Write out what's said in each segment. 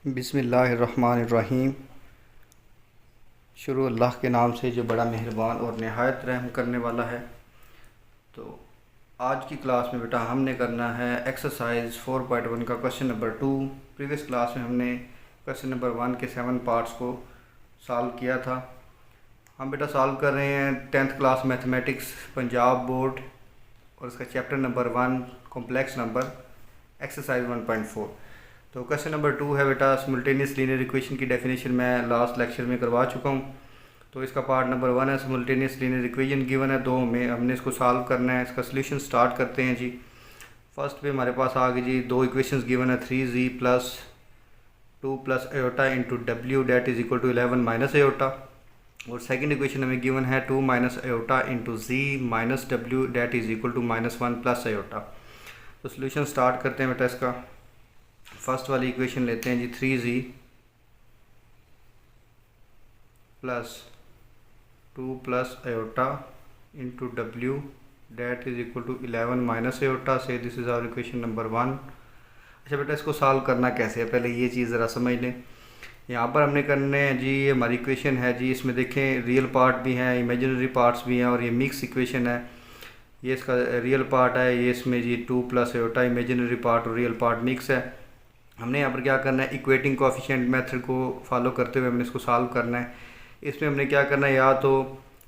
बिस्मिल्लाहिर्रहमानिर्रहीम। शुरू अल्लाह के नाम से जो बड़ा मेहरबान और नहायत रहम करने वाला है। तो आज की क्लास में बेटा हमने करना है एक्सरसाइज 4.1 का क्वेश्चन नंबर 2। प्रीवियस क्लास में हमने क्वेश्चन नंबर 1 के 7 पार्ट्स को सॉल्व किया था। हम बेटा सॉल्व कर रहे हैं 10th class mathematics Punjab board और इसका chapter number 1 complex number exercise 1.4। तो क्वेश्चन नंबर 2 है बेटा सिमुल्टेनियस लीनियर इक्वेशन की डेफिनेशन मैं लास्ट लेक्चर में करवा चुका हूँ। तो इसका पार्ट नंबर 1 है सिमुल्टेनियस लीनियर इक्वेशन गिवन है 2 में, हमने इसको सॉल्व करना है। इसका सोल्यूशन स्टार्ट करते हैं जी। फर्स्ट पे हमारे पास आ गई जी दो इक्वेशंस गिवन है 3z plus 2 plus iota into W that is equal to 11 minus iota. और सेकंड इक्वेशन हमें गिवन है 2 minus iota into Z minus W that is equal to -1 plus iota. तो सोल्यूशन स्टार्ट करते हैं बेटा। इसका first वाली इक्वेशन लेते हैं जी 3z plus 2 plus iota into W that is equal to 11 minus iota से this is our equation number 1। अच्छा बेटा इसको सॉल्व करना कैसे है पहले ये चीज़ ज़रा समझ लें। यहाँ पर हमने करने हैं जी ये हमारी इक्वेशन है जी, इसमें देखें रियल पार्ट भी हैं इमेजिनरी पार्ट्स भी हैं और ये मिक्स इक्वेशन है। ये इसका रियल पार्ट है, ये इसमें जी 2 प्लस एयोटा इमेजिनरी पार्ट और रियल पार्ट मिक्स है। हमने यहाँ पर क्या करना है इक्वेटिंग कोएफिशिएंट मेथड को फॉलो करते हुए हमने इसको सॉल्व करना है। इसमें हमने क्या करना है या तो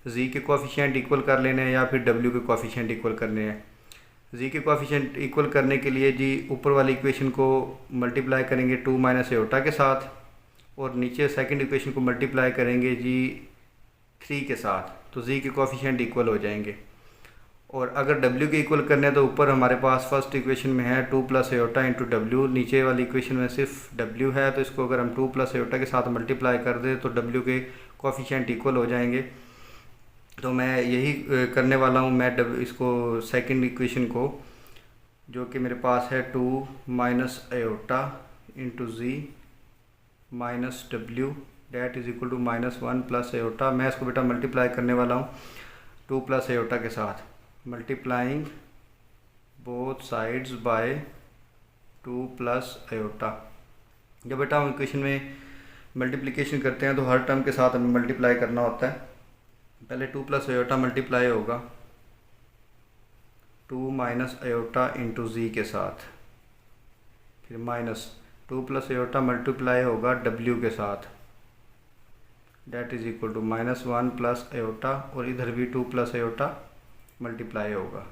जी के कोएफिशिएंट इक्वल कर लेने हैं या फिर डब्ल्यू के कोएफिशिएंट इक्वल करने हैं। जी के कोएफिशिएंट इक्वल करने के लिए जी ऊपर वाली इक्वेशन को मल्टीप्लाई करेंगे 2 माइनस एयोटा के साथ और नीचे सेकंड इक्वेशन को मल्टीप्लाई करेंगे जी 3 के साथ, तो जी के कोएफिशिएंट इक्वल हो जाएंगे। और अगर डब्ल्यू के इक्वल करने हैं तो ऊपर हमारे पास फर्स्ट इक्वेशन में है 2 प्लस एयोटा इंटू डब्ल्यू, नीचे वाली इक्वेशन में सिर्फ डब्ल्यू है, तो इसको अगर हम 2 प्लस एयोटा के साथ मल्टीप्लाई कर दें तो डब्ल्यू के कोएफिशिएंट इक्वल हो जाएंगे। तो मैं यही करने वाला हूँ। मैं इसको सेकंड इक्वेशन को जो कि मेरे पास है 2 minus iota into Z minus W that is equal to -1 plus iota, मैं इसको बेटा मल्टीप्लाई करने वाला हूँ 2 प्लस एयोटा के साथ, multiplying both sides bye 2 plus aorta. जब बेटा हम इक्वेशन में मल्टीप्लिकेशन करते हैं तो हर टर्म के साथ हमें मल्टीप्लाई करना होता है। पहले 2 प्लस एयोटा मल्टीप्लाई होगा 2 माइनस एयोटा इंटू जी के साथ, फिर माइनस 2 प्लस एयोटा मल्टीप्लाई होगा डब्ल्यू के साथ that is equal to -1 plus iota और इधर भी 2 प्लस एयोटा मल्टीप्लाई होगा।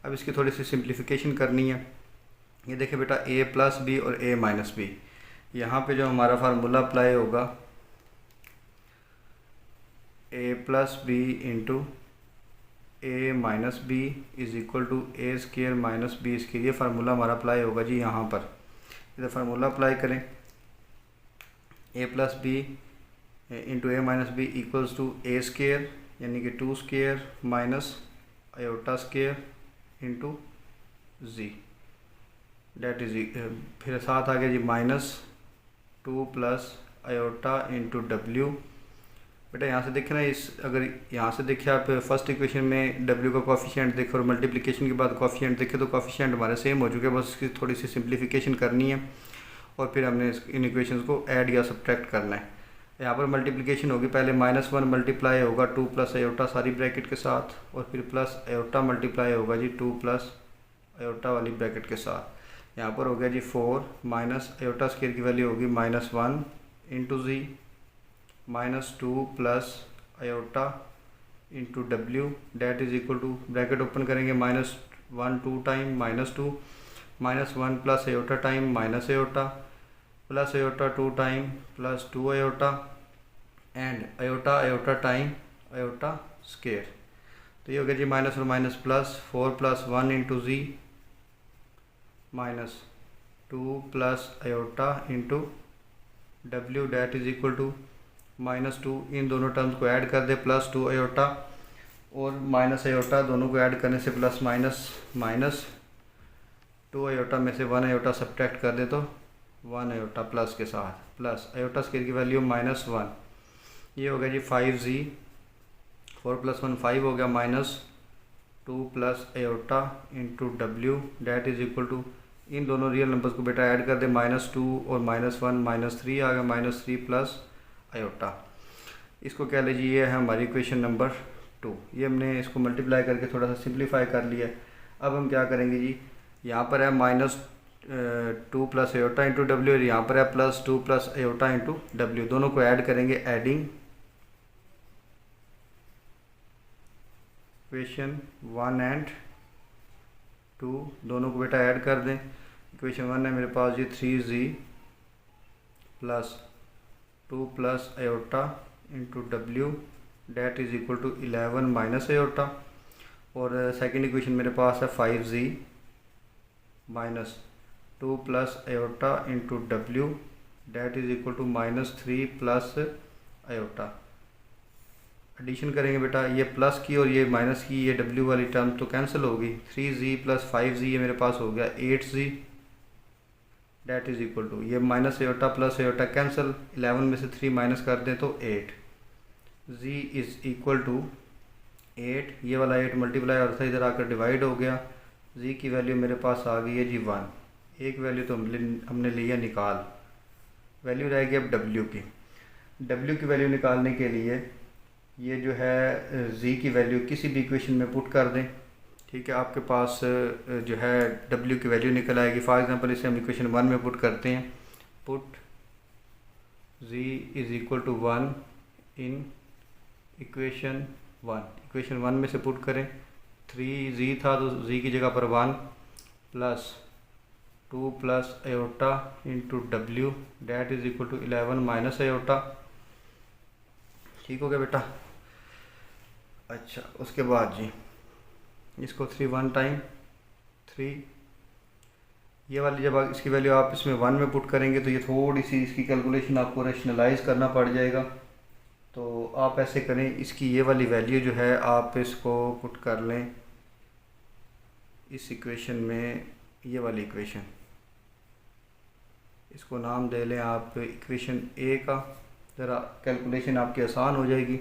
अब इसकी थोड़ी सी सिंप्लीफिकेशन करनी है। ये देखिए बेटा a प्लस बी और a माइनस बी, यहाँ पे जो हमारा फार्मूला अप्लाई होगा a plus B into a minus B is equal to A square minus B square, ये फार्मूला हमारा अप्लाई होगा जी। यहाँ पर इधर फार्मूला अप्लाई करें a plus B into a minus B equals to A square यानी कि 2 square minus iota square into Z that is फिर साथ आ गया जी -2 प्लस एयोटा इंटू डब्ल्यू। बेटा यहाँ से देखें ना, इस अगर यहाँ से देखें आप फर्स्ट इक्वेशन में डब्ल्यू का कोएफिशिएंट देखें और मल्टीप्लिकेशन के बाद कोएफिशिएंट देखें तो कोएफिशिएंट हमारे सेम हो चुके हैं, बस इसकी थोड़ी सी सिंप्लीफिकेशन करनी है और फिर हमने इन इक्वेशंस को ऐड या सब्ट्रैक्ट करना है। यहाँ पर मल्टीप्लिकेशन होगी, पहले -1 मल्टीप्लाई होगा 2 प्लस एयोटा सारी ब्रैकेट के साथ और फिर प्लस एयोटा मल्टीप्लाई होगा जी 2 प्लस एयोटा वाली ब्रैकेट के साथ। यहाँ पर हो गया जी 4 माइनस एयोटा स्केयर की वैल्यू होगी -1 into ji -2 plus iota into W that is equal to bracket open करेंगे -1 2 time -2 -1 plus iota time minus iota plus iota 2 time plus 2 iota and iota iota time iota square. तो ये हो गया जी minus और minus plus 4 plus 1 into ji -2 plus iota into W that is equal to -2, इन दोनों terms को add कर दे +2 एयोटा और माइनस एयोटा, दोनों को ऐड करने से प्लस माइनस 2 एयोटा में से 1 एयोटा सब्ट्रैक्ट कर दे तो 1 एयोटा प्लस के साथ प्लस एयोटा स्केयर की वैल्यू -1। ये हो गया जी 5z 4 + 1 5 हो गया -2 plus iota into W that is equal to इन दोनों रियल नंबर्स को बेटा ऐड कर दे, -2 और -1 -3 आ गया, -3 प्लस आयोटा। इसको क्या लीजिए, ये है हमारी इक्वेशन नंबर 2। ये हमने इसको मल्टीप्लाई करके थोड़ा सा सिंप्लीफाई कर लिया। अब हम क्या करेंगे जी, यहाँ पर है -2 प्लस आयोटा इंटू डब्ल्यू, और यहाँ पर है +2 प्लस आयोटा इंटू डब्ल्यू। दोनों को ऐड करेंगे, एडिंग इक्वेशन 1 एंड 2, दोनों को बेटा ऐड कर दें। इक्वेशन 1 है मेरे पास जी 3z plus 2 plus iota into W that is equal to 11 minus iota. और सेकेंड इक्वेशन मेरे पास है 5z minus 2 plus iota into W that is equal to -3 plus iota. Addition करेंगे बेटा, ये प्लस की और ये माइनस की, ये डब्ल्यू वाली टर्म तो कैंसिल होगी। 3z प्लस 5z ये मेरे पास हो गया 8z that is equal to, ये minus iota plus iota cancel, 11 में से 3 माइनस कर दें तो 8। z इज़ इक्वल टू 8, ये वाला 8 मल्टीप्लाई और था इधर आकर डिवाइड हो गया। z की वैल्यू मेरे पास आ गई है जी 1। एक वैल्यू तो हमने लिया निकाल, वैल्यू रहेगी अब w की। w की वैल्यू निकालने के लिए ये जो है z की वैल्यू किसी भी इक्वेशन में पुट कर दें, ठीक है। आपके पास जो है w की वैल्यू निकल आएगी। फॉर एग्जांपल इसे हम इक्वेशन 1 में पुट करते हैं, put z is equal to 1 in equation 1। Equation 1 में से पुट करें, 3z था तो z की जगह पर 1 plus 2 plus iota into W that is equal to 11 minus iota. ठीक हो गया बेटा। अच्छा, उसके बाद जी इसको 3 1 टाइम 3, ये वाली जब इसकी वैल्यू आप इसमें 1 में पुट करेंगे तो ये थोड़ी सी इसकी कैलकुलेशन आपको रैशनलाइज करना पड़ जाएगा। तो आप ऐसे करें, इसकी ये वाली वैल्यू जो है आप इसको पुट कर लें इस इक्वेशन में, ये वाली इक्वेशन, इसको नाम दे लें आप इक्वेशन ए का, ज़रा कैलकुलेशन आपकी आसान हो जाएगी।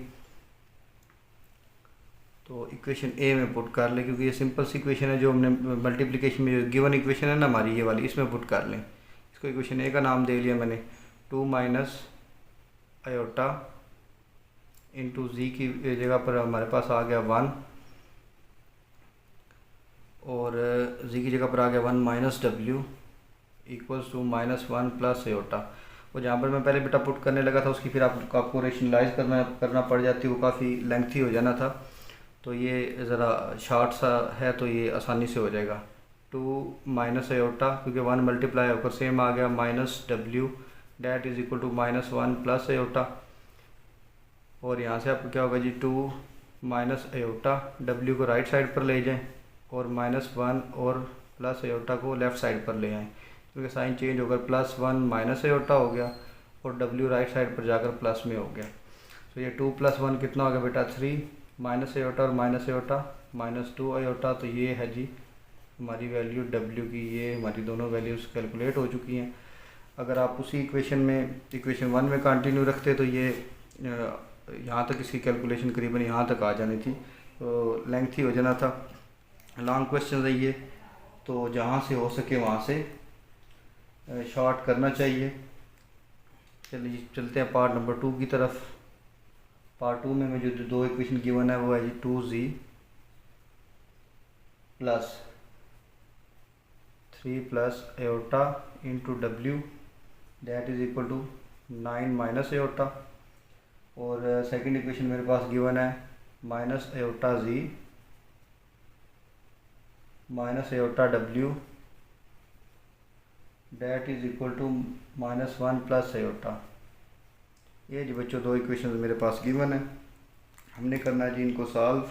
तो इक्वेशन ए में पुट कर लें, क्योंकि ये सिंपल सी इक्वेशन है जो हमने मल्टीप्लिकेशन में जो गिवन इक्वेशन है ना हमारी ये वाली, इसमें पुट कर लें। इसको इक्वेशन ए का नाम दे लिया मैंने, 2 माइनस आयोटा इंटू जी की जगह पर हमारे पास आ गया 1, और जी की जगह पर आ गया 1 minus W equals to -1 plus iota. और जहाँ पर मैं पहले बेटा पुट करने लगा था उसकी फिर आपको रेशनलाइज करना पड़ जाती, वो काफ़ी लेंथी हो जाना था। तो ये ज़रा शॉर्ट सा है तो ये आसानी से हो जाएगा। 2 माइनस आयोटा, क्योंकि 1 मल्टीप्लाई होकर सेम आ गया, minus W that is equal to -1 plus iota. और यहाँ से आपको क्या होगा जी, 2 माइनस आयोटा, डब्ल्यू को राइट साइड पर ले जाएं और -1 और प्लस आयोटा को लेफ़्ट साइड पर ले आएँ, क्योंकि साइन चेंज होकर +1 माइनस आयोटा हो गया और w राइट साइड पर जाकर प्लस में हो गया। तो ये 2 + 1 कितना हो गया बेटा 3, माइनस आयोटा और माइनस आयोटा -2 आयोटा। तो ये है जी हमारी वैल्यू w की, ये हमारी दोनों वैल्यूज़ कैलकुलेट हो चुकी हैं। अगर आप उसी इक्वेशन में इक्वेशन 1 में कंटिन्यू रखते तो ये यहाँ तक इसकी कैलकुलेशन करीबन यहाँ तक आ जानी थी, तो लेंथी हो जाना था, लॉन्ग क्वेश्चन है ये। तो जहाँ से हो सके वहाँ से शॉर्ट करना चाहिए। चलिए चलते हैं पार्ट नंबर 2 की तरफ। पार्ट 2 में जो 2 इक्वेशन गिवन है वो है जी 2z plus 3 plus iota into W that is equal to 9 minus iota. और सेकंड इक्वेशन मेरे पास गिवन है minus iota z minus iota W that is equal to -1 plus iota. ये जो बच्चों 2 इक्वेशन मेरे पास गिवन है, हमने करना है जी इनको सॉल्व।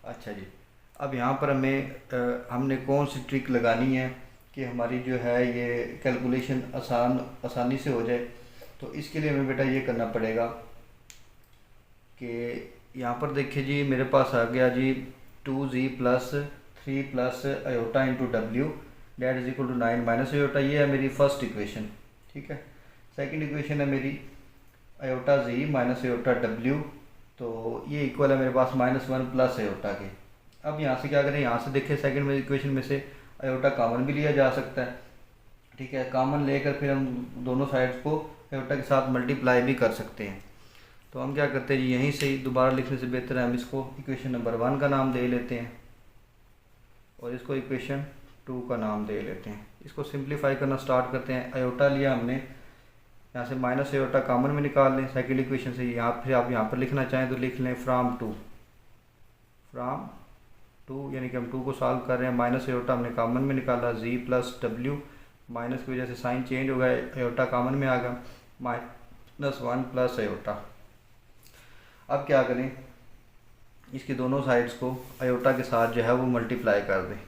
अच्छा जी, अब यहाँ पर हमने कौन सी ट्रिक लगानी है कि हमारी जो है ये कैलकुलेशन आसानी से हो जाए। तो इसके लिए हमें बेटा ये करना पड़ेगा कि यहाँ पर देखिए जी मेरे पास आ गया जी 2z plus 3 plus iota into W that is equal to 9 minus iota. ये है मेरी फर्स्ट इक्वेशन, ठीक है। सेकंड इक्वेशन है मेरी iota z minus iota W तो ये इक्वल है मेरे पास -1 प्लस आयोटा के। अब यहाँ से क्या करें, यहाँ से देखें सेकंड में इक्वेशन में से आयोटा कॉमन भी लिया जा सकता है, ठीक है। कॉमन लेकर फिर हम दोनों साइड्स को आयोटा के साथ मल्टीप्लाई भी कर सकते हैं। तो हम क्या करते हैं जी, यहीं से ही दोबारा लिखने से बेहतर है हम इसको इक्वेशन नंबर 1 का नाम दे लेते हैं और इसको इक्वेशन 2 का नाम दे लेते हैं। इसको सिंप्लीफाई करना स्टार्ट करते हैं। आयोटा लिया हमने, यहाँ से माइनस आयोटा कॉमन में निकाल लें सेकेंड इक्वेशन से। यहाँ फिर आप यहाँ पर लिखना चाहें तो लिख लें फ्राम टू, यानी कि हम 2 को सॉल्व कर रहे हैं। माइनस आयोटा हमने कॉमन में निकाला, जी प्लस डब्ल्यू, माइनस की वजह से साइन चेंज हो गया, आयोटा कॉमन में आ गया, -1 प्लस आयोटा। अब क्या करें, इसकी दोनों साइड्स को आयोटा के साथ जो है वो मल्टीप्लाई कर दें।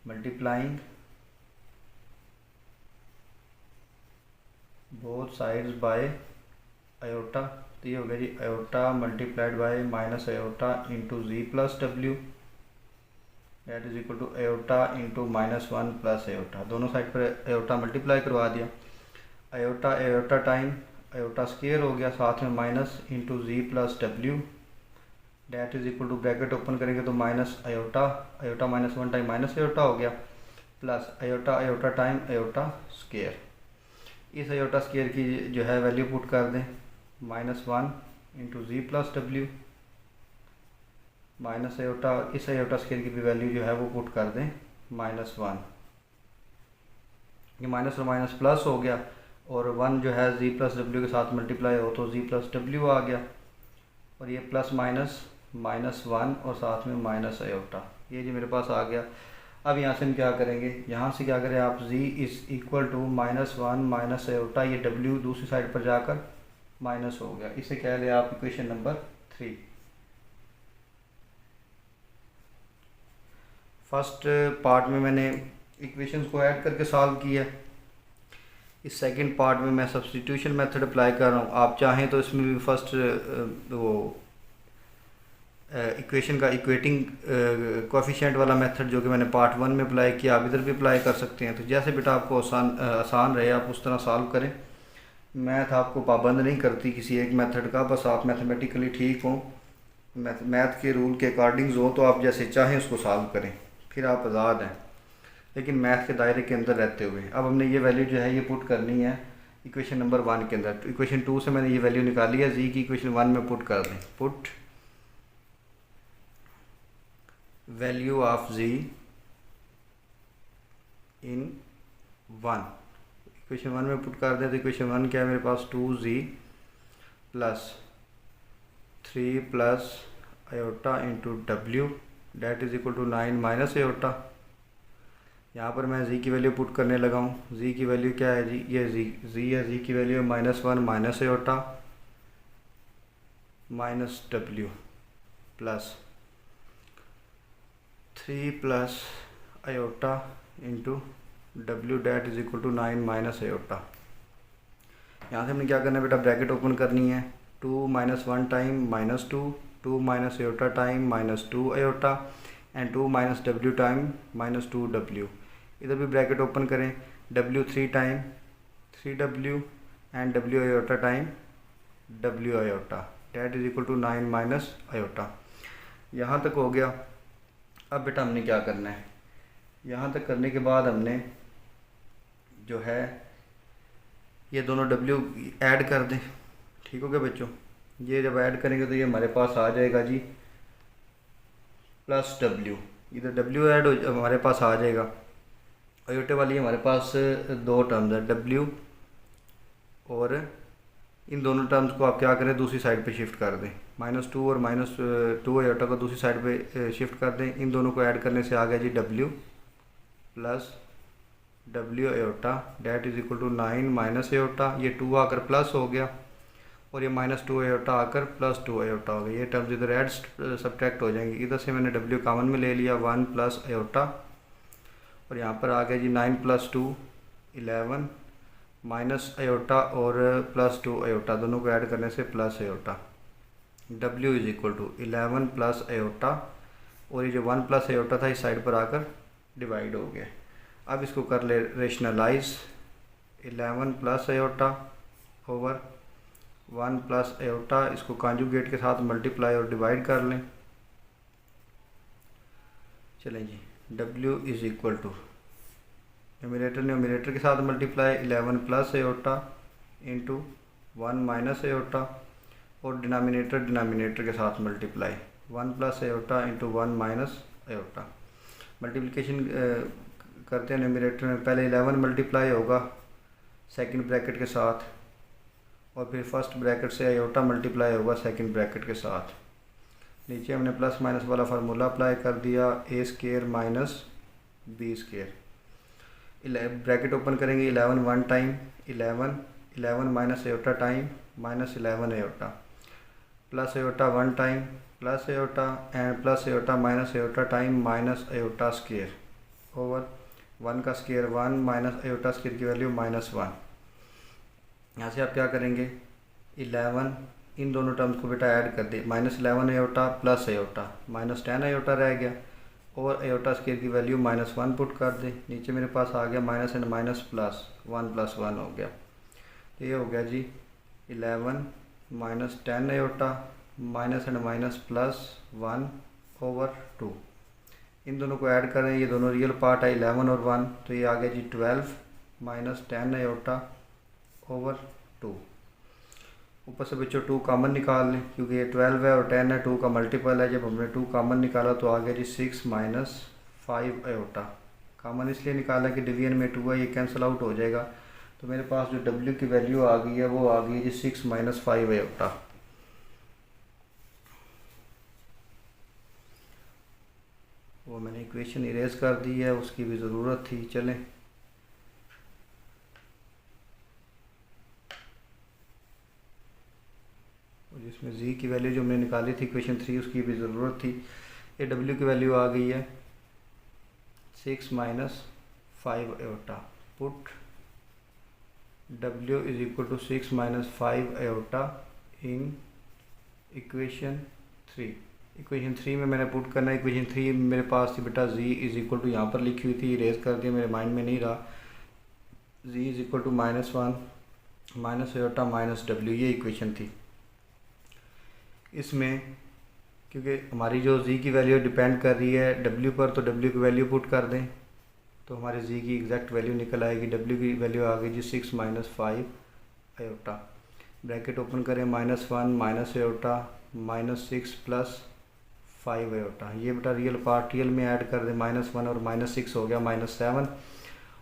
Multiplying both sides by iota, तो ये हो गया जी iota multiplied by minus iota into ji plus W, that is equal to iota into -1 plus iota. दोनों साइड पर आयोटा मल्टीप्लाई करवा दिया। आयोटा टाइम आयोटा स्क्वायर हो गया, साथ में minus into ji plus W, that is equal to bracket open करेंगे तो minus iota, iota -1 time minus iota हो गया, plus iota time iota square. इस आयोटा स्क्वायर की जो है वैल्यू पुट कर दें, -1 इंटू जी प्लस डब्ल्यू, माइनस आयोटा, इस आयोटा स्क्वायर की भी वैल्यू जो है वो पुट कर दें -1। ये माइनस और माइनस प्लस हो गया और 1 जो है जी प्लस डब्ल्यू के साथ मल्टीप्लाई हो तो जी प्लस डब्ल्यू आ गया, और ये प्लस माइनस -1 और साथ में माइनस आयोटा, ये जी मेरे पास आ गया। अब यहाँ से हम क्या करेंगे, यहाँ से क्या करें आप, z is equal to -1 minus iota, ये w दूसरी साइड पर जाकर माइनस हो गया, इसे कह लें आप इक्वेशन नंबर 3। फर्स्ट पार्ट में मैंने इक्वेशंस को ऐड करके सॉल्व किया, इस सेकंड पार्ट में मैं सब्स्टिट्यूशन मेथड अप्लाई कर रहा हूँ। आप चाहें तो इसमें भी फर्स्ट वो इक्वेशन का इक्वेटिंग कोएफिशिएंट वाला मेथड जो कि मैंने पार्ट 1 में अप्लाई किया, आप इधर भी अप्लाई कर सकते हैं। तो जैसे बेटा आपको आसान रहे आप उस तरह सॉल्व करें। मैथ आपको पाबंद नहीं करती किसी एक मेथड का, बस आप मैथमेटिकली ठीक हों, मैथ के रूल के अकॉर्डिंग हो तो आप जैसे चाहें उसको सॉल्व करें, फिर आप आज़ाद हैं, लेकिन मैथ के दायरे के अंदर रहते हुए। अब हमने ये वैल्यू जो है ये पुट करनी है इक्वेशन नंबर 1 के अंदर। तो इक्वेशन 2 से मैंने ये वैल्यू निकाली है, जी की इक्वेशन 1 में पुट कर दें। Put value of z in 1, equation 1 में पुट कर दें तो इक्वेशन 1 क्या है मेरे पास, 2z plus 3 plus iota into W, that is equal to 9 minus iota. यहाँ पर मैं z की वैल्यू पुट करने लगा हूँ। z की वैल्यू क्या है जी, ये z है, z की वैल्यू है -1 minus iota minus W plus 3 plus iota into W, that is equal to 9 minus iota. यहाँ से हमने क्या करना है बेटा, ब्रैकेट ओपन करनी है, 2 - 1 time -2, 2 minus iota time -2 iota and 2 minus W time -2 W. इधर भी ब्रैकेट ओपन करें, W 3 time 3 W and W iota time W iota, that is equal to 9 minus iota. यहाँ तक हो गया। अब बेटा हमने क्या करना है, यहाँ तक करने के बाद हमने जो है ये दोनों w ऐड कर दें। ठीक हो गया बच्चों, ये जब ऐड करेंगे तो ये हमारे पास आ जाएगा जी प्लस w, इधर w ऐड हमारे पास आ जाएगा। आयोटे वाली हमारे पास दो टर्म्स है w, और इन दोनों टर्म्स को आप क्या करें, दूसरी साइड पे शिफ्ट कर दें, -2 और -2 आयोटा को दूसरी साइड पे शिफ्ट कर दें। इन दोनों को ऐड करने से आ गया जी w plus w iota, that is equal to 9 minus iota, ये 2 आकर प्लस हो गया और ये -2 आयोटा आकर +2 आयोटा हो गया। ये टर्म्स इधर ऐड सब्ट्रैक्ट हो जाएंगे। इधर से मैंने w कॉमन में ले लिया, 1 प्लस आयोटा, और यहाँ पर आ गया जी 9 + 2 11 माइनस आयोटा और +2 आयोटा, दोनों को ऐड करने से plus iota. w is equal to 11 plus iota, और ये जो 1 प्लस आयोटा था इस साइड पर आकर डिवाइड हो गया। अब इसको कर ले rationalise, 11 plus iota over 1 plus iota, इसको कॉन्जुगेट के साथ मल्टीप्लाई और डिवाइड कर लें। चलें जी, W is equal to numerator के साथ multiply 11 plus iota into 1 minus iota, और डिनोमिनेटर के साथ multiply 1 plus iota into 1 minus iota. Multiplication करते हैं न्यूमरेटर में, पहले 11 मल्टीप्लाई होगा सेकंड ब्रैकेट के साथ, और फिर फर्स्ट ब्रैकेट से एयोटा मल्टीप्लाई होगा सेकंड ब्रैकेट के साथ। नीचे हमने प्लस माइनस वाला फार्मूला अप्लाई कर दिया, A square minus B square. Bracket open करेंगे, 11 one time 11 minus iota time minus 11 iota, plus iota one time plus iota and plus iota minus iota time minus iota square over 1 का square 1 minus iota square की value -1। यहाँ से आप क्या करेंगे, 11 इन दोनों terms को बेटा ऐड कर दे, -11 एयोटा प्लस एयोटा -10 एयोटा रह गया, और एयोटा स्केयर की वैल्यू -1 पुट कर दे। नीचे मेरे पास आ गया माइनस एंड माइनस प्लस 1 + 1 हो गया। ये हो गया जी 11 -10 aorta minus and minus +1 over 2। इन दोनों को ऐड करें, ये दोनों रियल पार्ट है 11 और 1, तो ये आ गया जी 12 -10 एयोटा ओवर 2। ऊपर से बच्चों 2 कॉमन निकाल लें, क्योंकि ये 12 है और 10 है, 2 का मल्टीपल है। जब हमने 2 कॉमन निकाला तो आ गया जी 6 - 5 एयोटा। कॉमन इसलिए निकाला कि डिवीजन में 2 है, ये कैंसिल आउट हो जाएगा, तो मेरे पास जो W की वैल्यू आ गई है वो आ गई जी 6 - 5 एयोटा। वो मैंने इक्वेशन इरेज कर दी है, उसकी भी ज़रूरत थी। चलें, जिसमें z की वैल्यू जो हमने निकाली थी इक्वेशन 3, उसकी भी ज़रूरत थी। ये W की वैल्यू आ गई है 6 - 5 iota. Put W is equal to 6 - 5 iota in equation 3। Equation 3 में मैंने पुट करना है। इक्वेशन 3 मेरे पास थी बेटा z इज़ इक्वल टू, यहाँ पर लिखी हुई थी, इरेज कर दिया, मेरे माइंड में नहीं रहा। z is equal to -1 minus iota minus W, ये इक्वेशन थी। इसमें क्योंकि हमारी जो z की वैल्यू डिपेंड कर रही है W पर, तो W की वैल्यू पुट कर दें तो हमारी z की एग्जैक्ट वैल्यू निकल आएगी। W की वैल्यू आ गई जी 6 - 5 एयोटा। ब्रैकेट ओपन करें, -1 माइनस एयोटा -6 + 5 एयोटा। ये बेटा रियल पार्ट रियल में ऐड कर दें, -1 और -6 हो गया -7,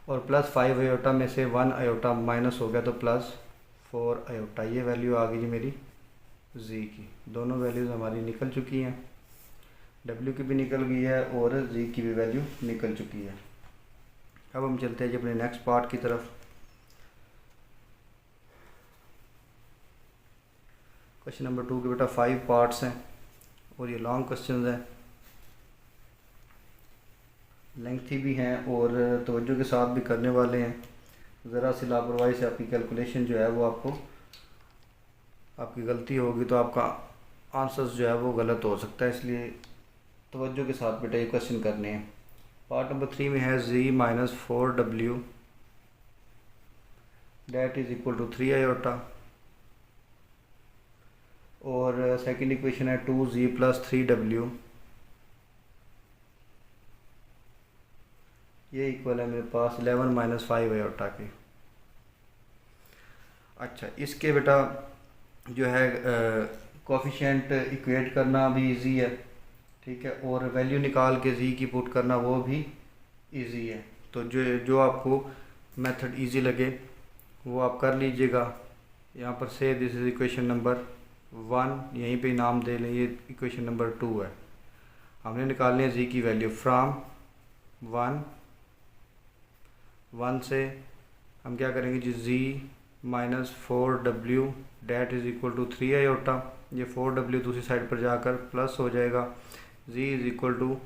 और +5 एयोटा में से 1 एयोटा माइनस हो गया तो +4 एयोटा। ये वैल्यू आ गई जी मेरी z की। दोनों वैल्यूज़ हमारी निकल चुकी हैं, W की भी निकल गई है और z की भी वैल्यू निकल चुकी है। अब हम चलते हैं जी अपने नेक्स्ट पार्ट की तरफ। क्वेश्चन नंबर 2 के बेटा 5 पार्ट्स हैं और ये लॉन्ग क्वेश्चन हैं, लेंथी भी हैं और तवज्जो के साथ भी करने वाले हैं। ज़रा सी लापरवाही से आपकी कैलकुलेशन जो है वो आपकी गलती होगी तो आपका आंसर्स जो है वो गलत हो सकता है, इसलिए तवज्जो के साथ बेटा ये क्वेश्चन करने हैं। पार्ट नंबर 3 में है z - 4w that is equal to 3 iota, और सेकंड इक्वेशन है 2z + 3w, ये इक्वल है मेरे पास 11 - 5 एयोटा की। अच्छा, इसके बेटा जो है कोफिशिएंट इक्वेट करना भी इजी है, ठीक है, और वैल्यू निकाल के z की पुट करना वो भी इजी है। तो जो आपको मेथड इजी लगे वो आप कर लीजिएगा। यहाँ पर से दिस इज़ इक्वेशन नंबर 1, यहीं पे नाम दे लें, ये इक्वेशन नंबर 2 है। हमने निकालनी है z की वैल्यू फ्राम 1 से हम क्या करेंगे जी z - 4w that is equal to 3 iota. ये 4w दूसरी साइड पर जाकर प्लस हो जाएगा, z is equal to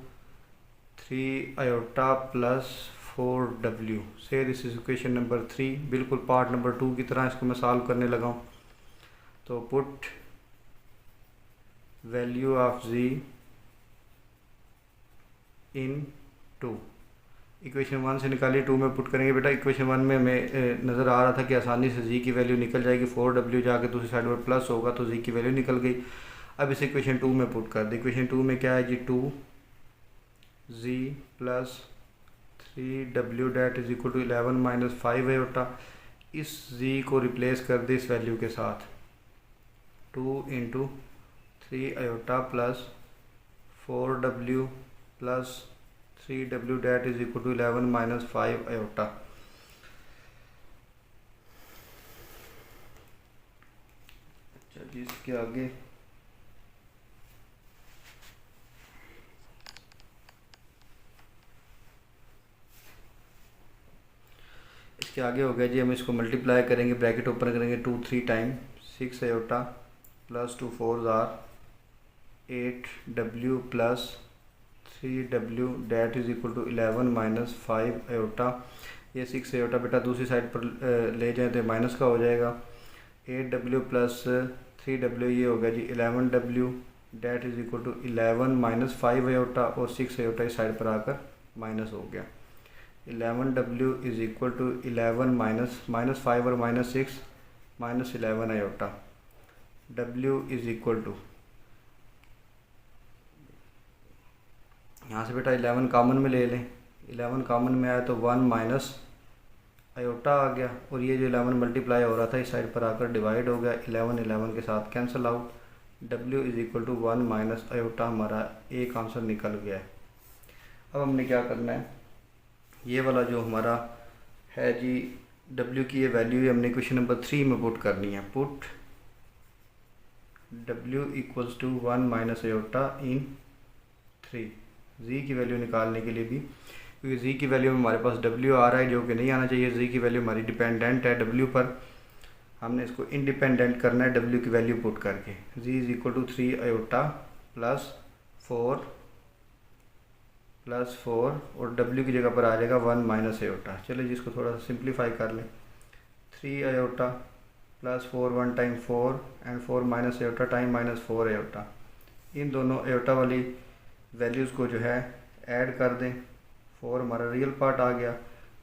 3 iota plus 4w। So this is equation number 3, बिल्कुल पार्ट नंबर 2 की तरह इसको मैं सॉल्व करने लगा हूँ। तो put value of z in 2, equation 1 से निकालिए, 2 में पुट करेंगे। बेटा इक्वेशन 1 में हमें नज़र आ रहा था कि आसानी से जी की वैल्यू निकल जाएगी, 4w जाके दूसरी साइड पर प्लस होगा तो जी की वैल्यू निकल गई। अब इसे इक्वेशन 2 में पुट कर दे। इक्वेशन 2 में क्या है जी, 2z plus 3w that is equal to 11 minus 5 iota. इस z को रिप्लेस कर दे इस वैल्यू के साथ, 2 into 3 iota plus 4w plus 3w that is equal to 11 minus 5 iota. अच्छा जी, इसके आगे हो गया जी, हम इसको मल्टीप्लाई करेंगे, ब्रैकेट ओपन करेंगे, 2 3 टाइम 6 आयोटा प्लस 2 4 जार 8w plus 3w that is equal to 11 minus 5 iota. ये 6 आयोटा बेटा दूसरी साइड पर ले जाएं तो माइनस का हो जाएगा। 8w प्लस 3w ये हो गया जी 11w that is equal to 11 minus 5 iota, और 6 आयोटा इस साइड पर आकर माइनस हो गया। 11w is equal to 11 minus 5 और minus 6 minus 11 iota. w is equal to, यहाँ से बेटा 11 कॉमन में ले लें, 11 कॉमन में आया तो 1 माइनस आयोटा आ गया, और ये जो 11 मल्टीप्लाई हो रहा था इस साइड पर आकर डिवाइड हो गया, 11 11 के साथ cancel out. w is equal to 1 minus iota, हमारा एक आंसर निकल गया है। अब हमने क्या करना है, ये वाला जो हमारा है जी w की ये वैल्यू हमने क्वेश्चन नंबर 3 में पुट करनी है। Put w equals to 1 minus iota in 3, z की वैल्यू निकालने के लिए भी, क्योंकि z की वैल्यू में हमारे पास w आ रहा है जो कि नहीं आना चाहिए। z की वैल्यू हमारी डिपेंडेंट है w पर, हमने इसको इंडिपेंडेंट करना है w की वैल्यू पुट करके। z is equal to 3 iota plus 4 और w की जगह पर आ जाएगा 1 माइनस आयोटा। चलिए जिसको थोड़ा सा सिंप्लीफाई कर लें, 3 iota plus 4 1 time 4 and 4 minus iota time minus 4 iota. इन दोनों आयोटा वाली वैल्यूज़ को जो है ऐड कर दें, 4 हमारा रियल पार्ट आ गया,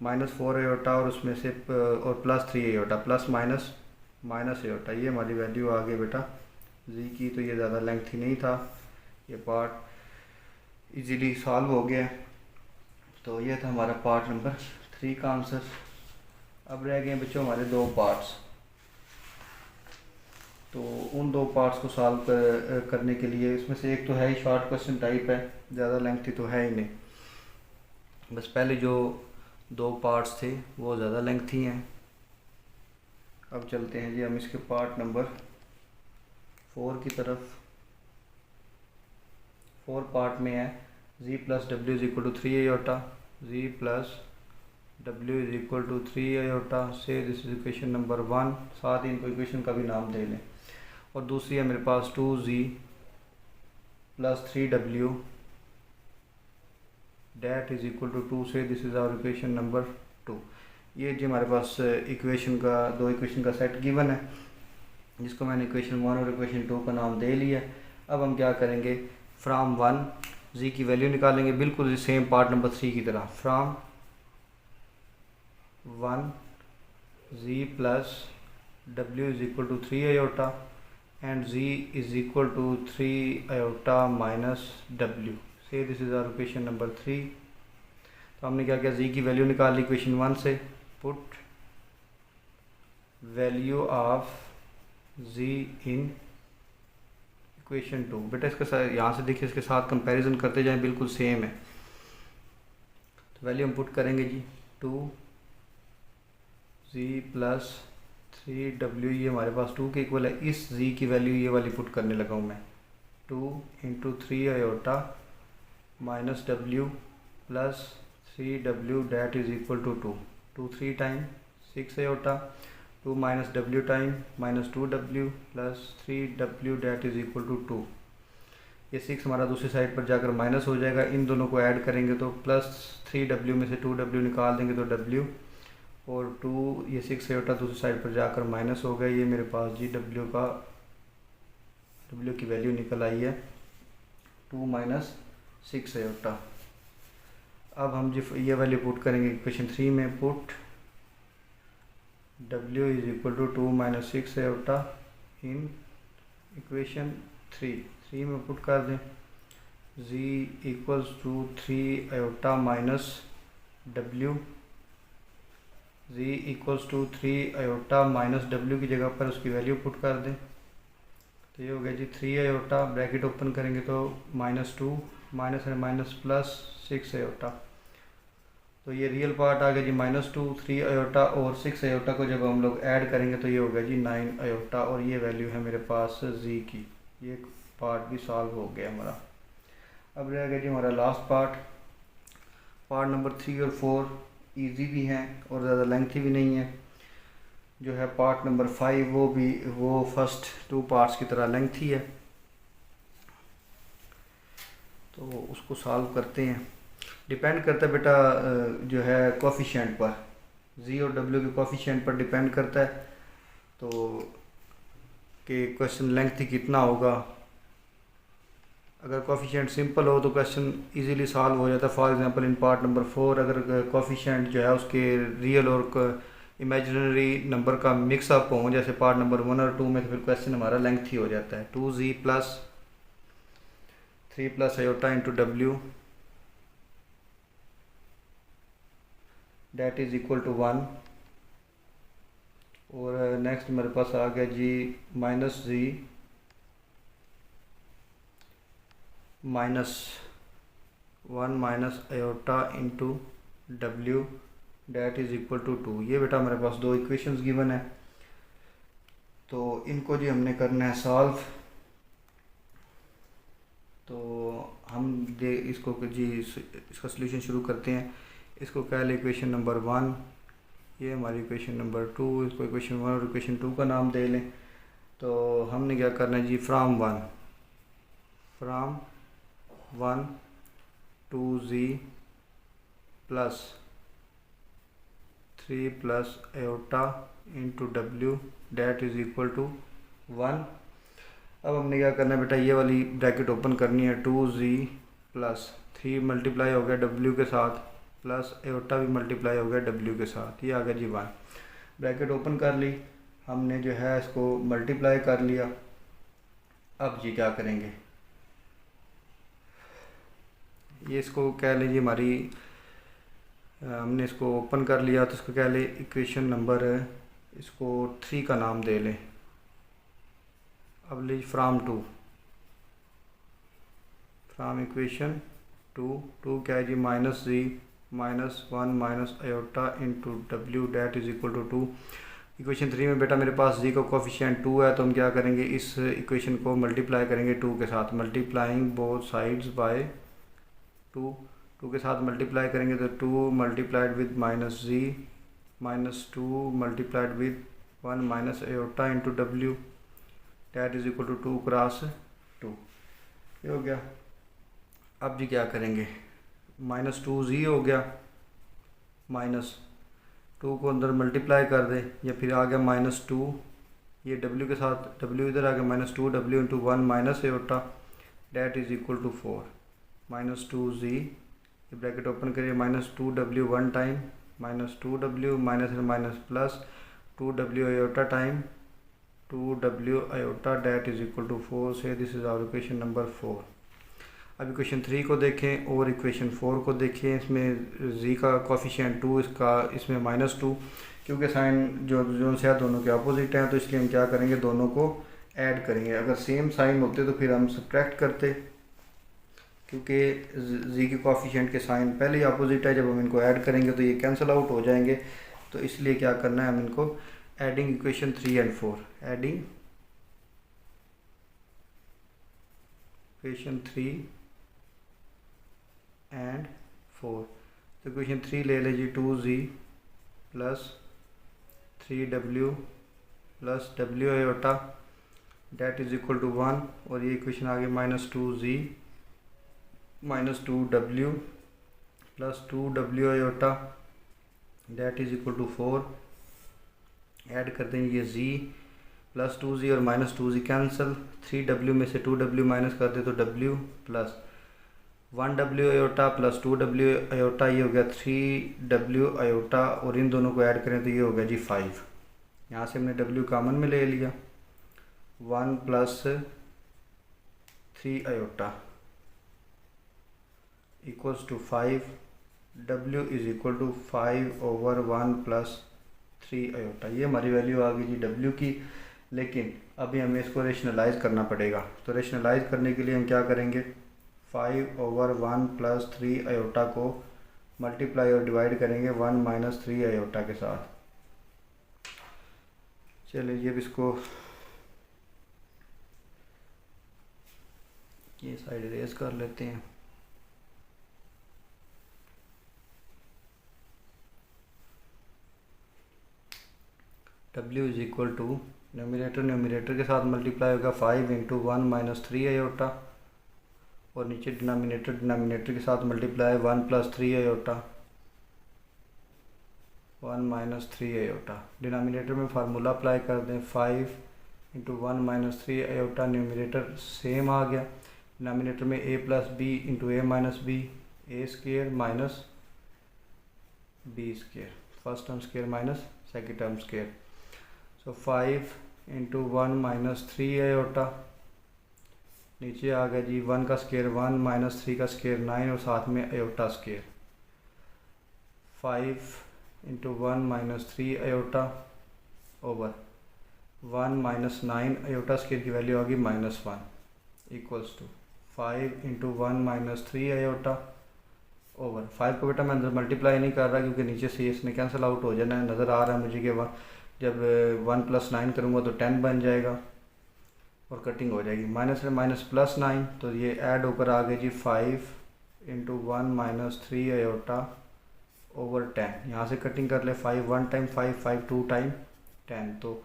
माइनस 4 आयोटा और उसमें से और plus 3 iota, plus minus minus iota, ये हमारी वैल्यू आ गई बेटा जी की। तो ये ज़्यादा लेंथी नहीं था, ये पार्ट इजीली सॉल्व हो गया। तो ये था हमारा पार्ट नंबर 3 का आंसर। अब रह गए बच्चों हमारे 2 पार्ट्स, तो उन 2 पार्ट्स को सॉल्व करने के लिए, इसमें से एक तो है ही शॉर्ट क्वेश्चन टाइप है, ज़्यादा लेंथी तो है ही नहीं, बस पहले जो 2 पार्ट्स थे वो ज़्यादा लेंथी हैं। अब चलते हैं जी हम इसके पार्ट नंबर 4 की तरफ। 4 पार्ट में है z plus W is equal to 3 iota, z plus w is equal to 3 iota so this is equation number 1, साथ ही इनको इक्वेशन का भी नाम दे लें। और दूसरी है मेरे पास 2z plus 3w that is equal to 2 so this is our equation number 2। ये जी हमारे पास इक्वेशन का 2 इक्वेशन का सेट गिवन है, जिसको मैंने इक्वेशन 1 और इक्वेशन 2 का नाम दे लिया। अब हम क्या करेंगे, फ्राम 1 z की वैल्यू निकालेंगे, बिल्कुल सेम पार्ट नंबर 3 की तरह। From 1 z plus w is equal to 3 iota and z is equal to 3 iota minus w so this is our equation number 3। तो हमने क्या किया, z की वैल्यू निकाल ली इक्वेशन 1 से। Put value of z in equation 2। बेटा इसके साथ यहाँ से देखिए, इसके साथ कंपैरिजन करते जाएं, बिल्कुल सेम है। तो वैल्यू हम पुट करेंगे जी 2z प्लस 3w, ये हमारे पास 2 के इक्वल है। इस z की वैल्यू ये वाली पुट करने लगा हूँ मैं, 2 into 3 iota minus w plus 3w that is equal to 2 3 time 6 iota, 2 minus w time minus 2w plus 3w that is equal to 2। ये 6 हमारा दूसरी साइड पर जाकर माइनस हो जाएगा, इन दोनों को ऐड करेंगे तो प्लस 3w में से 2w निकाल देंगे तो w, और 2 ये 6 आयोटा दूसरी साइड पर जाकर माइनस हो गया। ये मेरे पास जी w की वैल्यू निकल आई है 2 माइनस 6 आयोटा। अब हम जो ये वैल्यू पुट करेंगे इक्वेशन 3 में, put w is equal to 2 minus 6 iota in equation 3 में पुट कर दें। z equals to 3 iota minus w, z equals to 3 iota minus w की जगह पर उसकी वैल्यू पुट कर दें। तो ये हो गया जी 3 आयोटा, ब्रैकेट ओपन करेंगे तो -2 माइनस है माइनस प्लस 6 आयोटा। तो ये रियल पार्ट आ गया जी -2, 3 आयोटा और 6 आयोटा को जब हम लोग ऐड करेंगे तो ये हो गया जी 9 आयोटा, और ये वैल्यू है मेरे पास z की। ये पार्ट भी सॉल्व हो गया हमारा। अब रह गया जी हमारा लास्ट पार्ट नंबर 3 और 4 इजी भी हैं और ज़्यादा लेंथी भी नहीं है। जो है पार्ट नंबर 5 वो फर्स्ट 2 पार्ट्स की तरह लेंथी है, तो उसको सॉल्व करते हैं। डिपेंड करता है बेटा जो है कोफिशिएंट पर, z और w के कोफिशिएंट पर डिपेंड करता है, तो कि क्वेश्चन लेंथी कितना होगा। अगर कोफिशिएंट सिंपल हो तो क्वेश्चन इजीली सॉल्व हो जाता है। For example in part number 4 अगर कोफिशिएंट जो है उसके रियल और इमेजिनरी नंबर का मिक्सअप हो, जैसे पार्ट नंबर 1 और 2 में, तो फिर क्वेश्चन हमारा लेंथी हो जाता है। 2z plus 3 plus iota into w that is equal to 1, और नेक्स्ट मेरे पास आ गया जी minus z minus 1 minus iota into w that is equal to 2। ये बेटा मेरे पास 2 इक्वेशंस गिवन है, तो इनको जी हमने करना है सॉल्व। तो हम इसको जी इसका सॉल्यूशन शुरू करते हैं। इसको कह लें इक्वेशन नंबर 1, ये हमारी इक्वेशन नंबर 2, इसको इक्वेशन 1 और इक्वेशन 2 का नाम दे लें। तो हमने क्या करना है जी, from 1 2z plus 3 plus iota into w that is equal to 1। अब हमने क्या करना है बेटा, ये वाली ब्रैकेट ओपन करनी है। 2z प्लस 3 मल्टीप्लाई हो गया w के साथ, प्लस आयोटा भी मल्टीप्लाई हो गया w के साथ, ये आ गया जी 1। ब्रैकेट ओपन कर ली हमने, जो है इसको मल्टीप्लाई कर लिया। अब जी क्या करेंगे, ये इसको कह लीजिए हमारी, हमने इसको ओपन कर लिया तो इसको कह ले इक्वेशन नंबर, इसको 3 का नाम दे लें। अब लीजिए फ्राम इक्वेशन 2 क्या है जी, minus z minus 1 minus iota into w that is equal to 2। Equation 3 में बेटा मेरे पास z का कोफिशिएंट 2 है, तो हम क्या करेंगे, इस इक्वेशन को मल्टीप्लाई करेंगे 2 के साथ, मल्टीप्लाइंग बोथ साइड्स बाय 2 के साथ मल्टीप्लाई करेंगे तो 2 multiplied with minus z minus 2 multiplied with 1 minus iota into w that is equal to 2 cross 2। ये हो गया। अब जी क्या करेंगे, -2z हो गया, माइनस 2 को अंदर मल्टीप्लाई कर दें, या फिर आ गया -2, ये w के साथ w इधर आ गया, -2 w into 1 minus iota that is equal to 4। -2z, ये ब्रैकेट ओपन करिए, -2w 1 time, -2w minus plus 2w iota time 2w iota that is equal to 4 so this is our equation number 4। अब equation 3 को देखें और equation 4 को देखें। इसमें z का कोफिशिएंट 2, इसमें -2, क्योंकि साइन जो से दोनों के अपोजिट हैं, तो इसलिए हम क्या करेंगे, दोनों को ऐड करेंगे। अगर सेम साइन होते तो फिर हम सब्ट्रैक्ट करते, क्योंकि z के कोफिशिएंट के साइन पहले ही अपोजिट है। जब हम इनको ऐड करेंगे तो ये कैंसिल आउट हो जाएंगे, तो इसलिए क्या करना है, हम इनको adding equation 3 and 4, adding equation 3 and 4। तो इक्वेशन 3 ले लीजिए, 2z plus 3w plus w iota that is equal to 1, और ये इक्वेशन आ गई -2z minus 2w plus 2w iota that is equal to 4। Add कर देंगे ये z प्लस 2z और -2z कैंसिल, 3w में से 2w माइनस कर दे तो w plus 1W iota plus 2W iota, ये हो गया 3W आयोटा, और इन दोनों को ऐड करें तो ये हो गया जी 5। यहाँ से हमने W कॉमन में ले लिया, 1 plus 3 iota equals to 5, W is equal to 5/1 plus 3 iota. ये हमारी वैल्यू आ गई जी W की। लेकिन अभी हमें इसको रेशनलाइज करना पड़ेगा, तो रेशनलाइज करने के लिए हम क्या करेंगे, 5/1 प्लस 3 आयोटा को मल्टीप्लाई और डिवाइड करेंगे 1 माइनस 3 आयोटा के साथ। चलिए अब इसको ये साइड रेस कर लेते हैं। W is equal to numerator के साथ मल्टीप्लाई होगा 5 इंटू 1 माइनस 3 आयोटा, और नीचे डिनोमिनेटर के साथ multiply 1 plus 3 iota, 1 minus 3 iota. Denominator में फार्मूला अप्लाई कर दें, 5 into 1 minus 3 iota, numerator same आ गया। डिनोमिनेटर में a plus B into A minus B, A square minus B square, first term square minus second term square. So 5 into 1 minus 3 iota, नीचे आ गया जी 1 का square 1 minus 3 का square 9, और साथ में iota square. 5 into 1 minus 3 iota over 1 minus 9 iota square की value आ गई -1 equals to 5 into 1 minus 3 iota over 5 को बेटा मैं अंदर मल्टीप्लाई नहीं कर रहा क्योंकि नीचे से इसने कैंसिल आउट हो जाना है। नज़र आ रहा है मुझे कि जब 1 प्लस 9 करूँगा तो 10 बन जाएगा और कटिंग हो जाएगी। माइनस में माइनस प्लस 9, तो ये ऐड होकर आ गई जी 5 इंटू 1 माइनस 3 आयोटा ओवर 10। यहाँ से कटिंग कर ले, 5 1 टाइम 5, 5 2 टाइम 10, तो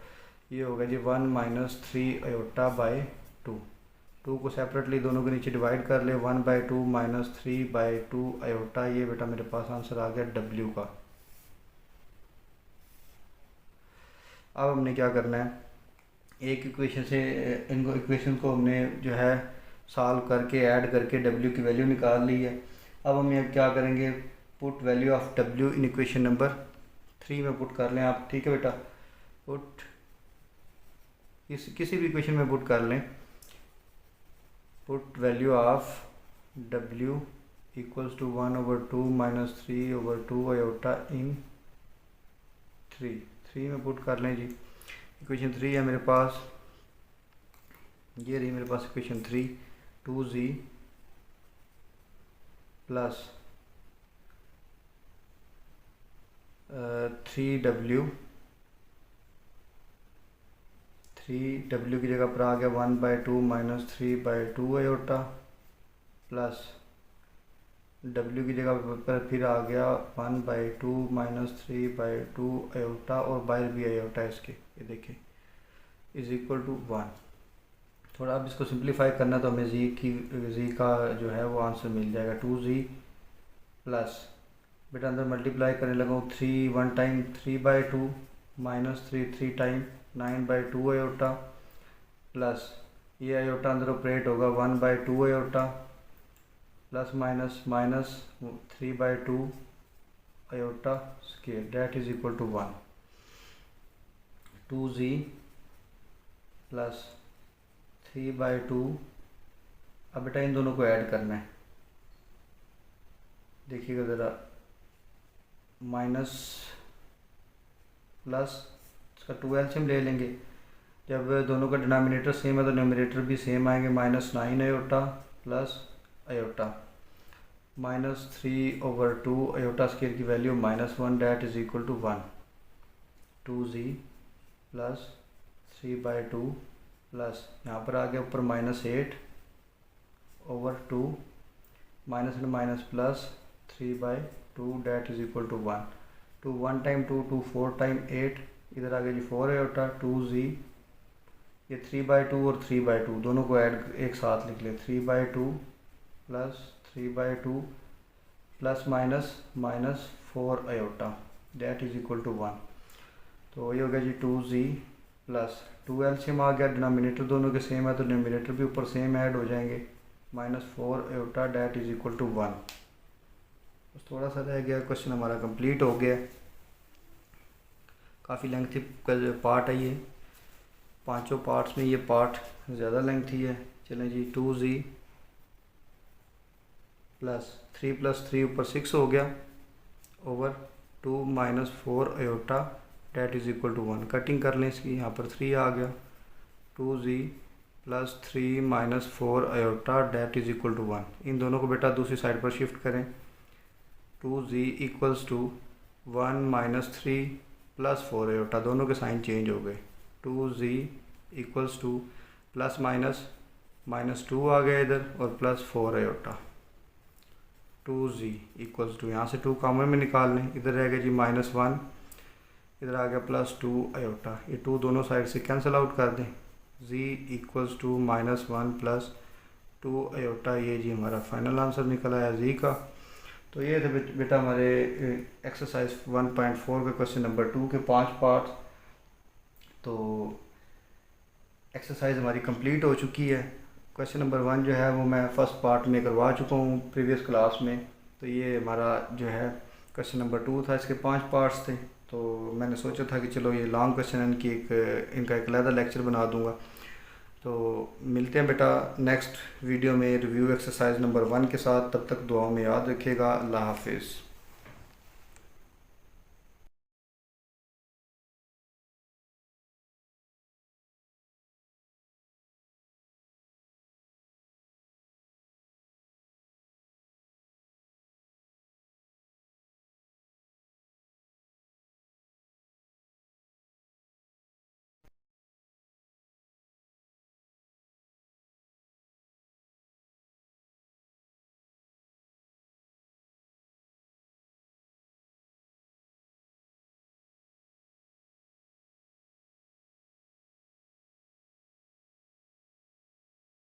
ये होगा जी 1 माइनस 3 आयोटा बाई 2। 2 को सेपरेटली दोनों के नीचे डिवाइड कर ले, 1/2 माइनस 3/2 आयोटा। ये बेटा मेरे पास आंसर आ गया W का। अब हमने क्या करना है, एक इक्वेशन से इनको इक्वेशन को हमने जो है सॉल्व करके ऐड करके W की वैल्यू निकाल ली है। अब हम ये क्या करेंगे, put value of W in equation number 3 में पुट कर लें आप, ठीक है बेटा। पुट किसी भी इक्वेशन में पुट कर लें, put value of W equals to 1/2 minus 3/2 iota in 3 में पुट कर लें जी। इक्वेशन 3 है मेरे पास, ये रही मेरे पास इक्वेशन 3, 2z प्लस 3w की जगह पर आ गया 1/2 माइनस 3/2 आयोटा, प्लस W की जगह पर फिर आ गया 1/2 माइनस 3/2 आयोटा, और बाहर भी आयोटा इसके, ये देखिए, इज इक्वल टू 1। थोड़ा अब इसको सिंप्लीफाई करना तो हमें जी का जो है वो आंसर मिल जाएगा। 2z प्लस बेटा अंदर मल्टीप्लाई करने लगा हूँ, 3 1 time 3/2 minus 3 time 9/2 iota, plus ये आयोटा अंदर ऑपरेट होगा 1/2 iota, plus minus minus 3/2 iota square, that is equal to 1। 2z plus 3/2, अब बेटा इन दोनों को ऐड करना है, देखिएगा ज़रा, माइनस प्लस इसका 2 एलसीएम ले लेंगे। जब दोनों का डिनोमिनेटर सेम है तो न्यूमरेटर भी सेम आएंगे, -9 iota plus iota, -3/2 iota square की value -1, that is equal to 1। 2z plus 3/2 plus यहाँ पर आ गया ऊपर -8/2, माइनस में minus plus 3/2, that is equal to 1। 2 1 time 2 4 time 8, इधर आ गया जी 4 आयोटा। 2z, ये 3/2 और 3/2 दोनों को ऐड एक साथ लिख ले, 3/2 plus 3/2 plus minus 4 iota, that is equal to 1। तो ये हो गया जी 2z प्लस 2 एलसीएम आ गया, डिनोमिनेटर दोनों के सेम है तो डिनोमिनेटर भी ऊपर सेम ऐड हो जाएंगे, -4 iota that is equal to 1। बस थोड़ा सा रह गया, क्वेश्चन हमारा कंप्लीट हो गया। काफ़ी लेंथी का जो पार्ट है ये, पांचों पार्ट्स में ये पार्ट ज़्यादा लेंथी है। चलें जी, 2z प्लस 3 ऊपर 6 हो गया over 2 - 4 iota that is equal to 1। Cutting कर लें इसकी, यहाँ पर 3 आ गया। 2z plus 3 - 4 iota that is equal to 1। इन दोनों को बेटा दूसरी साइड पर शिफ्ट करें। 2z equals to 1 - 3 plus 4 iota, दोनों के साइन चेंज हो गए। 2z equals two plus minus -2 आ गया इधर और plus 4 iota. 2z equals to, यहाँ से 2 कॉमन में निकाल लें, इधर रह गया जी -1, इधर आ गया +2 आयोटा। ये 2 दोनों साइड से कैंसिल आउट कर दें। z equals to -1 plus 2 iota, ये जी हमारा फाइनल आंसर निकल आया z का। तो ये थे बेटा हमारे एक्सरसाइज 1.4 के क्वेश्चन नंबर 2 के 5 पार्ट। तो एक्सरसाइज हमारी कंप्लीट हो चुकी है। क्वेश्चन नंबर 1 जो है वो मैं फ़र्स्ट पार्ट में करवा चुका हूँ प्रीवियस क्लास में। तो ये हमारा जो है क्वेश्चन नंबर 2 था, इसके 5 पार्ट्स थे। तो मैंने सोचा था कि चलो ये लॉन्ग क्वेश्चन इनका एक अलग लेक्चर बना दूँगा। तो मिलते हैं बेटा नेक्स्ट वीडियो में रिव्यू एक्सरसाइज नंबर 1 के साथ। तब तक दुआओं में याद रखिएगा। अल्लाह हाफिज़।